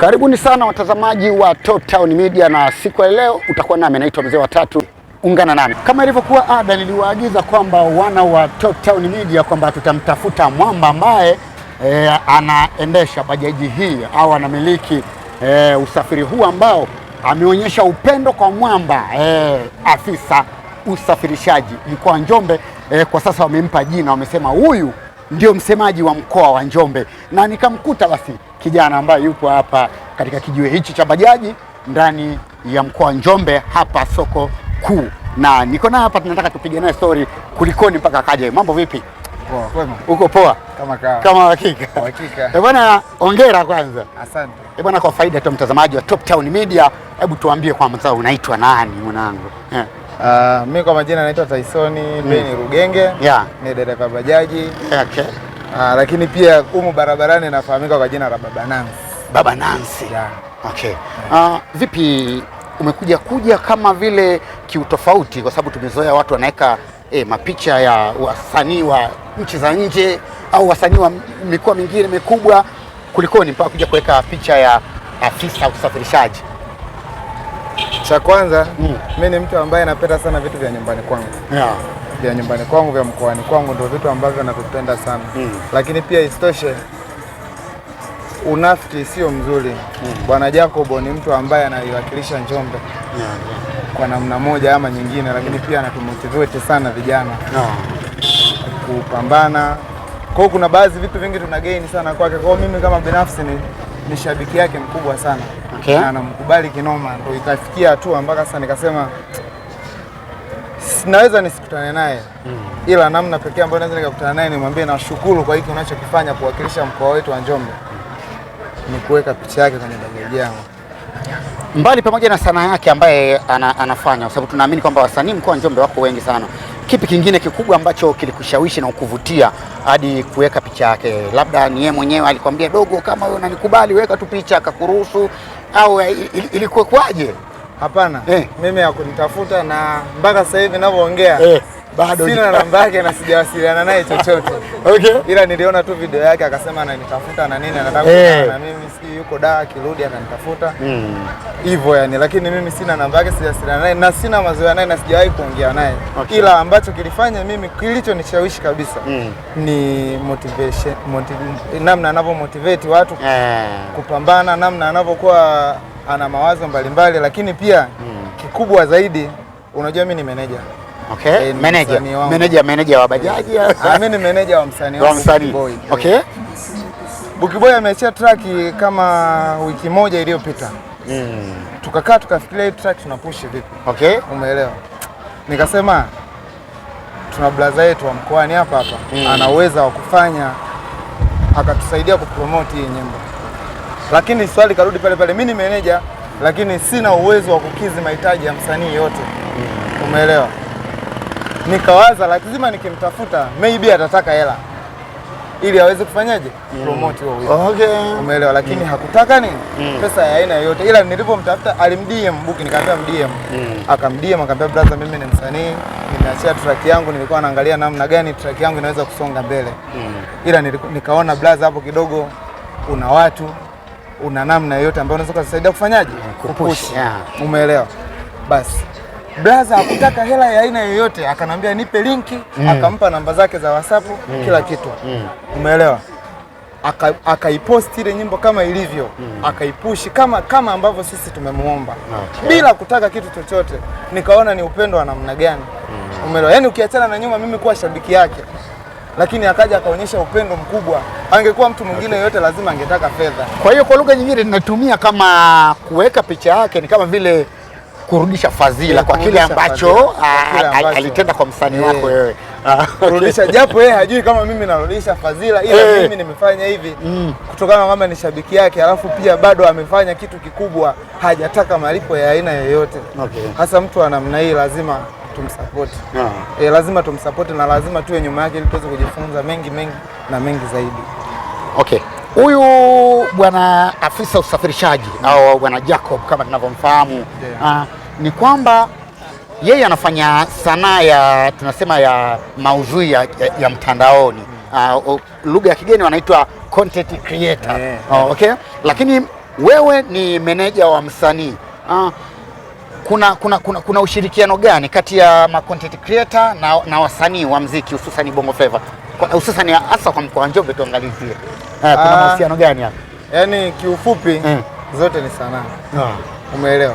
Karibuni sana watazamaji wa Top Town Media, na siku ya leo utakuwa nami, naitwa Mzee wa Tatu. Ungana nami kama ilivyokuwa ada, niliwaagiza kwamba wana wa Top Town Media kwamba tutamtafuta mwamba ambaye anaendesha bajaji hii au anamiliki usafiri huu ambao ameonyesha upendo kwa mwamba afisa usafirishaji mkoa wa Njombe. Kwa sasa wamempa jina, wamesema huyu ndio msemaji wa mkoa wa Njombe, na nikamkuta basi kijana ambaye yupo hapa katika kijiwe hichi cha bajaji ndani ya mkoa wa Njombe hapa soko kuu, na niko naye hapa, tunataka tupige naye story kulikoni mpaka akaje. Mambo vipi? Poa. Kwema. Uko poa? Kama hakika. Hakika. Bwana, hongera kwanza. Asante. Bwana, kwa faida tu mtazamaji wa Top Town Media, hebu tuambie kwamba unaitwa nani mwanangu? Mimi kwa majina naitwa Tyson Beni Rugenge. Ni dereva bajaji. Okay. Lakini pia humu barabarani nafahamika kwa jina la Baba Nancy. Baba Nancy. Yeah. Okay. Vipi umekuja kama vile kiutofauti, kwa sababu tumezoea watu wanaweka mapicha ya wasanii wa nchi za nje au wasanii wa mikoa mingine mikubwa, kulikoni mpaka kuja kuweka picha ya afisa usafirishaji? Cha kwanza, mimi ni mtu ambaye napenda sana vitu vya nyumbani kwangu. Vya nyumbani kwangu, vya mkoani kwangu ndio vitu ambavyo navipenda sana. Lakini pia isitoshe, unafiki sio mzuri. Bwana Jacob ni mtu ambaye anaiwakilisha Njombe kwa namna moja ama nyingine, lakini pia anatumotivate sana vijana kupambana. Kwa kuna baadhi vitu vingi tuna gain sana kwake. Kwa mimi kama binafsi ni shabiki yake mkubwa sana. Okay. Na namkubali kinoma, ndio ikafikia hatua mpaka sasa nikasema naweza nisikutane naye, ila namna pekee ambayo naweza nikakutana naye nimwambie nashukuru kwa hiki unachokifanya kuwakilisha mkoa wetu wa Njombe, ni kuweka picha yake kwenye bajaji yangu. Mbali pamoja na sanaa yake ambaye anafanya, kwa sababu tunaamini kwamba wasanii mkoa wa Njombe wako wengi sana, kipi kingine kikubwa ambacho kilikushawishi na ukuvutia hadi kuweka picha yake? Labda ni yeye mwenyewe alikwambia, dogo, kama wewe unanikubali weka tu picha, akakuruhusu, au ilikuwa kwaje? Hapana. Mimi hakunitafuta, na mpaka sasa hivi ninavyoongea bado sina namba yake na sijawasiliana naye chochote. Okay. Ila niliona tu video yake akasema ananitafuta na nini, anataka kukutana na mimi, si yuko Dar, kirudi akanitafuta. Hivyo yani, lakini mimi sina namba yake, sijawasiliana naye na sina mazoea naye na sijawahi kuongea naye. Okay. Ila ambacho kilifanya mimi, kilichonishawishi kabisa ni motivation, namna anavyomotivate watu kupambana, namna anavyokuwa ana mawazo mbalimbali, lakini pia kikubwa zaidi, unajua mimi ni manager. Okay. Manager wa bajaji? Mimi ni manager wa msanii wa Buki Boy. Okay. Buki Boy ameachia track kama wiki moja iliyopita. Tukakaa tukafikiria hii track tunapush vipi. Okay. Umeelewa? Nikasema tuna blaza yetu wa mkoani hapa ana uwezo wa kufanya, akatusaidia kupromote hii nyimbo. Lakini swali karudi pale pale, mimi ni manager lakini sina uwezo wa kukidhi mahitaji ya msanii yote. Umeelewa? Nikawaza lazima nikimtafuta maybe atataka hela ili aweze kufanyaje promote huo wimbo. Okay. Umeelewa? Lakini hakutaka nini pesa ya aina yoyote, ila nilipomtafuta alimdm Buki, nikamwambia mdm, akamdm akamwambia brother, mimi ni msanii, nimeachia track yangu, nilikuwa naangalia namna gani track yangu inaweza kusonga mbele. Ila nikaona brother, hapo kidogo una watu, una namna yoyote ambayo unaweza kusaidia kufanyaje kupush. Umeelewa? Basi brother hakutaka hela ya aina yoyote, akanambia nipe linki, akampa namba zake za WhatsApp, kila kitu. Umeelewa? Akaipost ile nyimbo kama ilivyo, akaipush kama ambavyo sisi tumemuomba. Bila kutaka kitu chochote. Nikaona ni upendo wa namna gani. Umeelewa? Yaani ukiachana na nyuma mimi kuwa shabiki yake, lakini akaja akaonyesha upendo mkubwa. Angekuwa mtu mwingine yoyote lazima angetaka fedha. Kwa hiyo kwa lugha nyingine tunatumia kama kuweka picha yake ni kama vile kurudisha fadhila kwa kile ambacho alitenda kwa msanii wako wewe. Kurudisha, japo yeye hajui kama mimi narudisha fadhila, ila mimi nimefanya hivi kutokana kama ni shabiki yake, alafu pia bado amefanya kitu kikubwa, hajataka malipo ya aina yoyote. Hasa mtu wa namna hii lazima tumsupport. Lazima tumsupport na lazima tuwe nyuma yake ili tuweze kujifunza mengi zaidi. Okay. Huyu bwana afisa usafirishaji au bwana Jacob kama tunavyomfahamu, ni kwamba yeye anafanya sanaa ya tunasema ya maudhui ya mtandaoni. Lugha ya kigeni wanaitwa content creator. Okay? Lakini wewe ni meneja wa msanii. Kuna ushirikiano gani kati ya ma content creator na wasanii wa muziki hususan Bongo Flava? Hususan hasa kwa mkoa wa Njombe tuangalizie. Kuna mahusiano gani hapa? Yaani kiufupi zote ni sanaa. Umeelewa?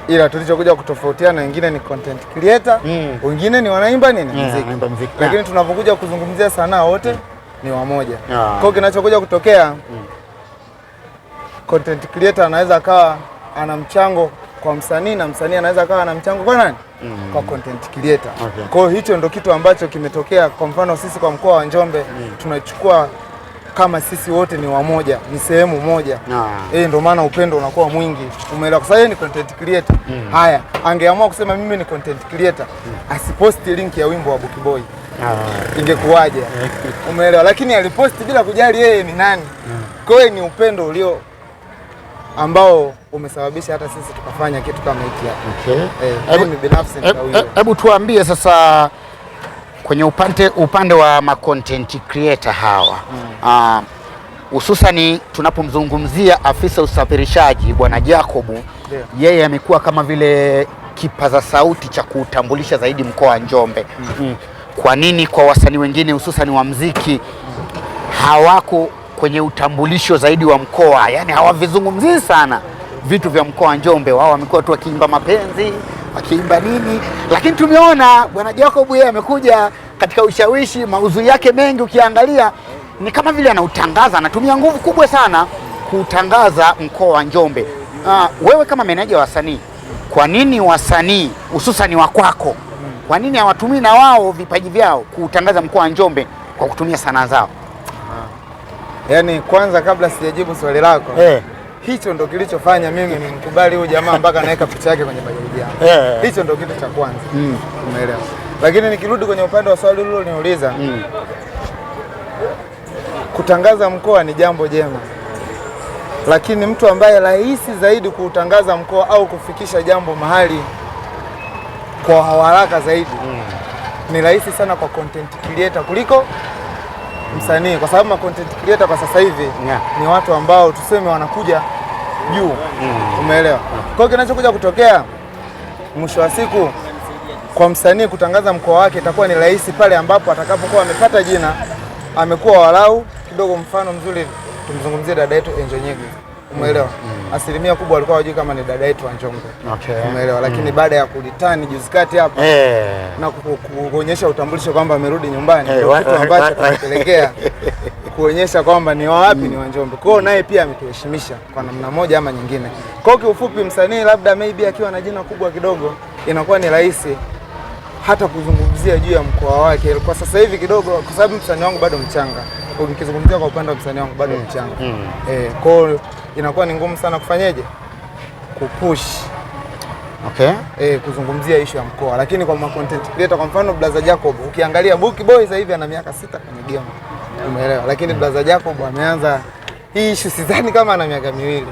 Ila tulichokuja kutofautiana, wengine ni content creator, wengine ni wanaimba muziki. Lakini tunapokuja kuzungumzia sanaa wote ni wamoja. Kwa hiyo kinachokuja kutokea, content creator anaweza akawa ana mchango kwa msanii na msanii anaweza akawa ana mchango kwa nani? Kwa content creator. Kwa hiyo hicho ndo kitu ambacho kimetokea. Kwa mfano sisi kwa mkoa wa Njombe tunachukua kama sisi wote ni wamoja, ni sehemu moja. Ndio maana upendo unakuwa mwingi. Umeelewa? Kwa sababu yeye ni content creator. Haya, angeamua kusema mimi ni content creator, asiposti link ya wimbo wa Buki Boy. Ingekuwaje? Umeelewa? Lakini aliposti bila kujali yeye ni nani. Kwa hiyo ni upendo ulio ambao umesababisha hata sisi tukafanya kitu kama hiki hapa. Mimi binafsi hebu tuambie sasa kwenye upande wa ma content creator hawa hususani tunapomzungumzia afisa usafirishaji Bwana Jacob, yeye amekuwa kama vile kipaza sauti cha kutambulisha zaidi mkoa wa Njombe. Kwa nini kwa wasanii wengine hususani wa muziki hawako kwenye utambulisho zaidi wa mkoa? Yani hawavizungumzii sana vitu vya mkoa wa Njombe, wao wamekuwa tu wakiimba mapenzi, wakiimba nini. Lakini tumeona Bwana Jacob yeye amekuja katika ushawishi, maudhui yake mengi ukiangalia ni kama vile anautangaza, anatumia nguvu kubwa sana kutangaza mkoa wa Njombe. Wewe kama meneja wa wasanii, kwa nini wasanii hususani wa kwako, kwa nini hawatumii na wao vipaji vyao kutangaza mkoa wa Njombe kwa kutumia sanaa zao? Yaani kwanza kabla sijajibu swali lako, hicho ndo kilichofanya mimi nimkubali huyu jamaa mpaka naweka picha yake kwenye bajaji yangu. Hicho ndo kitu cha kwanza. Umeelewa? Lakini nikirudi kwenye upande wa swali hilo niuliza, kutangaza mkoa ni jambo jema, lakini mtu ambaye rahisi zaidi kuutangaza mkoa au kufikisha jambo mahali kwa haraka zaidi ni rahisi sana kwa content creator kuliko msanii, kwa sababu ma content creator kwa sasa hivi ni watu ambao tuseme wanakuja juu. Umeelewa? Kwa hiyo kinachokuja kutokea mwisho wa siku, kwa msanii kutangaza mkoa wake itakuwa ni rahisi pale ambapo atakapokuwa amepata jina, amekuwa walau kidogo. Mfano mzuri tumzungumzie dada yetu Angel Nyigi. Umeelewa? Asilimia kubwa walikuwa hawajui kama ni dada yetu wa Njombe. Umeelewa? Lakini baada ya kulitani juzi kati hapa na kuonyesha utambulisho kwamba amerudi nyumbani, ndio kitu ambacho kinapelekea kuonyesha kwamba ni wapi ni wa Njombe. Kwa hiyo naye pia ametuheshimisha kwa namna moja ama nyingine. Kwa hiyo kiufupi, msanii labda maybe akiwa na jina kubwa kidogo inakuwa ni rahisi hata kuzungumzia juu ya mkoa wake kwa sasa hivi kidogo, kwa sababu msanii wangu bado mchanga. Ukizungumzia kwa upande wa msanii wangu bado mchanga. Kwa hiyo inakuwa ni ngumu sana kufanyeje kupush kuzungumzia issue ya mkoa. Lakini kwa content creator, kwa mfano Blaza Jacob, ukiangalia Buki Boy sasa hivi ana miaka 6 kwenye game. Umeelewa? Lakini Blaza Jacob ameanza hii issue sidhani kama ana miaka 2,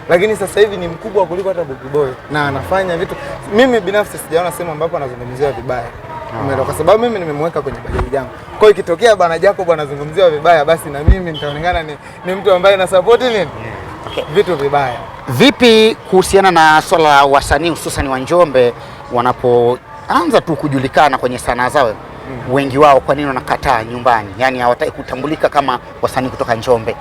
lakini sasa hivi ni mkubwa kuliko hata Buki Boy na anafanya vitu. Mimi binafsi sijaona sehemu ambapo anazungumziwa vibaya. Umeelewa? Kwa sababu mimi nimemweka kwenye bajaji yangu. Kwa hiyo ikitokea Bwana Jacob anazungumziwa vibaya, basi na mimi nitaonekana ni mtu ambaye na support nini? Vitu vibaya. Vipi kuhusiana na swala la wasanii hususan wa Njombe wanapoanza tu kujulikana kwenye sanaa zao, wengi wao kwa nini wanakataa nyumbani? Yaani hawataki kutambulika kama wasanii kutoka Njombe.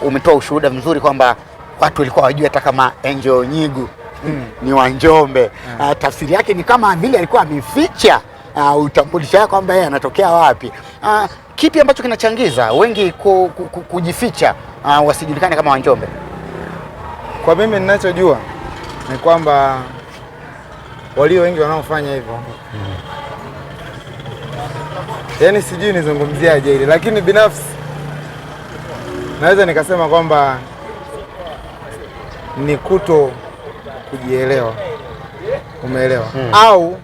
Umetoa ushuhuda mzuri kwamba watu walikuwa hawajui hata kama Angel Nyigi ni wa Njombe. Tafsiri yake ni kama vile alikuwa ameficha utambulisho wake kwamba yeye anatokea wapi. Kipi ambacho kinachangiza wengi kujificha wasijulikane kama wa Njombe? Kwa mimi ninachojua ni kwamba walio wengi wanaofanya hivyo, yaani sijui nizungumziaje ile, lakini binafsi naweza nikasema kwamba ni kuto kujielewa. Umeelewa? Au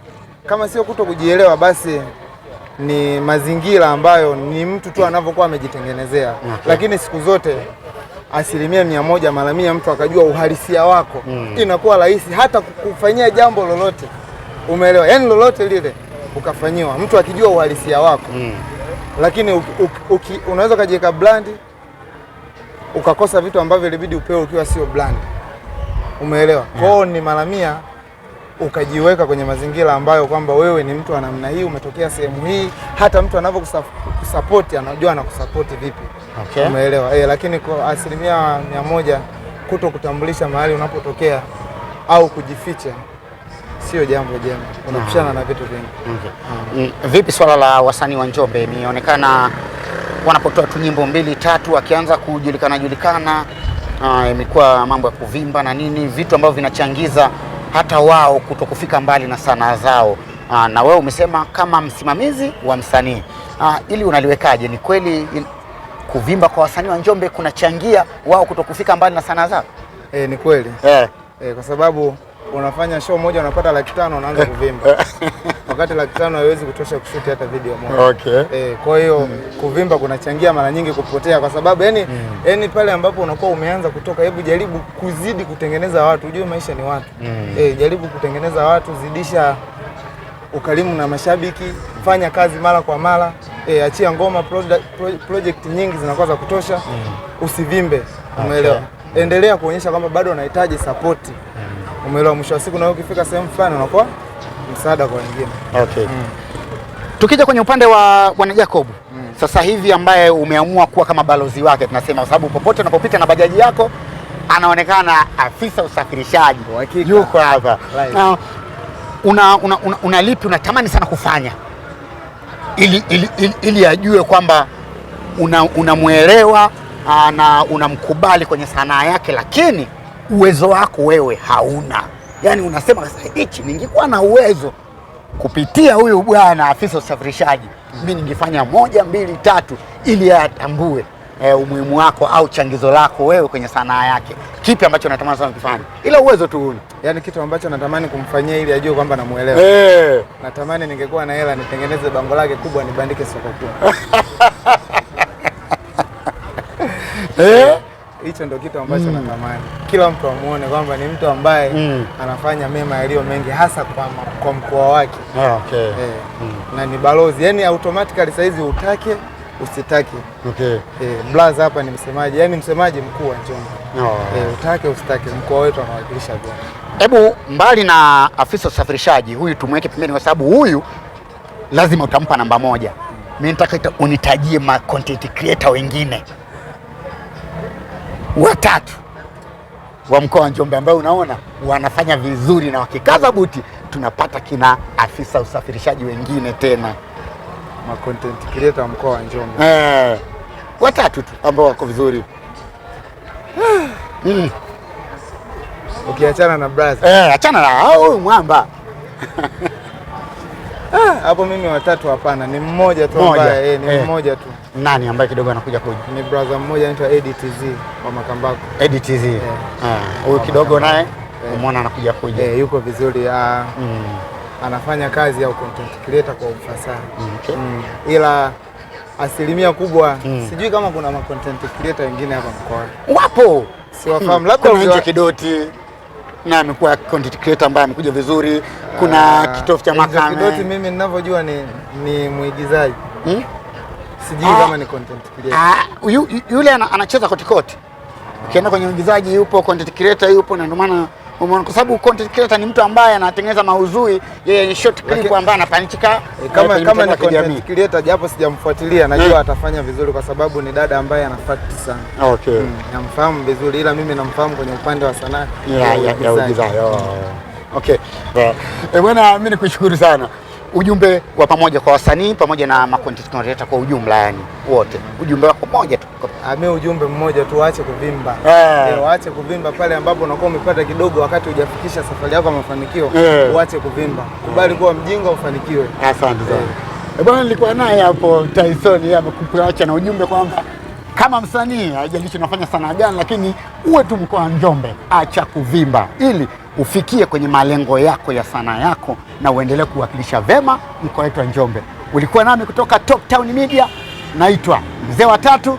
kama sio kuto kujielewa, basi ni mazingira ambayo ni mtu tu anavyokuwa amejitengenezea. Lakini siku zote 100% mara 100 mtu akajua uhalisia wako, inakuwa rahisi hata kukufanyia jambo lolote. Umeelewa? Yaani lolote lile ukafanyiwa, mtu akijua uhalisia wako. Lakini unaweza kujiweka brand ukakosa vitu ambavyo ilibidi upewe ukiwa sio brand. Umeelewa? Kwa hiyo ni mara mia ukajiweka kwenye mazingira ambayo kwamba wewe ni mtu wa namna hii, umetokea sehemu hii, hata mtu anavyokusupport anajua anakusupport vipi. Okay. Umeelewa? Lakini kwa 100% kuto kutambulisha mahali unapotokea au kujificha sio jambo jema, unapishana na vitu vingi. Okay. Vipi swala la wasanii wa Njombe? Imeonekana wanapotoa tu nyimbo 2-3 wakianza kujulikana, imekuwa mambo ya kuvimba na nini, vitu ambavyo vinachangiza hata wao kutokufika mbali na sanaa zao. Na wewe umesema kama msimamizi wa msanii, ili unaliwekaje? Ni kweli kuvimba kwa wasanii wa Njombe kunachangia wao kutokufika mbali na sanaa zao? Ni kweli. Kwa sababu unafanya show moja unapata 500,000 unaanza kuvimba. Wakati 500,000 haiwezi kutosha kushuti hata video moja. Okay. Kwa hiyo kuvimba kunachangia mara nyingi kupotea, kwa sababu yani pale ambapo unakuwa umeanza kutoka, hebu jaribu kuzidi kutengeneza watu, ujue maisha ni watu. Jaribu kutengeneza watu, zidisha ukarimu na mashabiki, fanya kazi mara kwa mara, achia ngoma, project nyingi zinakuwa za kutosha, usivimbe. Umeelewa? Endelea kuonyesha kwamba bado unahitaji support. Umeelewa? Mwisho wa siku na wewe ukifika sehemu fulani unakuwa msaada kwa wengine. Okay. Tukija kwenye upande wa Bwana Jacob, sasa hivi ambaye umeamua kuwa kama balozi wake, tunasema, kwa sababu popote unapopita na bajaji yako anaonekana afisa usafirishaji yuko hapa. Una lipi unatamani sana kufanya ili ajue kwamba unamuelewa na unamkubali kwenye sanaa yake, lakini uwezo wako wewe hauna? Yani unasema sasa, hichi ningekuwa na uwezo kupitia huyu bwana afisa usafirishaji, mimi ningefanya 1, 2, 3 ili atambue umuhimu wako au changizo lako wewe kwenye sanaa yake. Kipi ambacho natamani sana kufanya ila uwezo tu huna? Yani kitu ambacho natamani kumfanyia ili ajue kwamba namuelewa. Natamani ningekuwa na hela nitengeneze bango lake kubwa nibandike soko kubwa. Hicho ndio kitu ambacho natamani. Kila mtu amuone kwamba ni mtu ambaye anafanya mema yaliyo mengi, hasa kwa mkoa wake. Okay. Na ni balozi. Yani automatically saizi utake usitake. Okay. Blaza hapa ni msemaji, yani msemaji mkuu wa Njombe. Utake usitake, mkoa wetu anawakilisha vyema. Hebu mbali na afisa usafirishaji huyu tumweke pembeni, kwa sababu huyu lazima utampa namba 1. Mimi nataka unitajie ma content creator wengine 3 wa mkoa wa Njombe ambao unaona wanafanya vizuri, na wakikaza buti tunapata kina afisa usafirishaji wengine tena, ma content creator wa mkoa wa Njombe. 3 tu ambao wako vizuri. Ukiachana na brother. Achana na huyu mwamba. Hapo mimi 3 hapana, ni mmoja tu ambaye ni mmoja tu. Nani ambaye kidogo anakuja kuja? Ni brother mmoja anaitwa EDTZ wa Makambako. EDTZ. Huyu kidogo naye umeona anakuja kuja. Yuko vizuri. Anafanya kazi ya content creator kwa ufasaha. Okay. Ila asilimia kubwa sijui kama kuna ma content creator wengine hapa mkoa. Wapo. Siwafahamu. Labda Nje Kidoti na amekuwa content creator ambaye amekuja vizuri. Kuna Kitofu cha Makame. Kidoti mimi ninavyojua ni muigizaji. Sijui kama ni content creator. Yule anacheza kotikoti. Ukienda kwenye uigizaji yupo, content creator yupo, na ndio maana umeona, kwa sababu content creator ni mtu ambaye anatengeneza maudhui, yeye ni short clip ambaye anapanichika kama ni content creator, japo sijamfuatilia, najua atafanya vizuri kwa sababu ni dada ambaye ana fact sana. Okay. Namfahamu vizuri, ila mimi namfahamu kwenye upande wa sanaa ya uigizaji. Okay. Bwana, mimi nikushukuru sana. Ujumbe wa pamoja kwa wasanii pamoja na ma content creator kwa ujumla, yani wote, ujumbe wako moja tu? Mimi ujumbe mmoja tu, waache kuvimba. Waache kuvimba pale ambapo unakuwa umepata kidogo wakati hujafikisha safari yako ya mafanikio. Waache kuvimba, kubali kuwa mjinga ufanikiwe. Asante sana. Bwana, nilikuwa naye hapo Tyson, yeye amekuacha na ujumbe kwamba kama msanii haijalishi unafanya sanaa gani, lakini uwe tu mkoa wa Njombe, acha kuvimba ili ufikie kwenye malengo yako ya sanaa yako na uendelee kuwakilisha vema mkoa wetu wa Njombe. Ulikuwa nami kutoka Top Town Media, naitwa Mzee wa Tatu.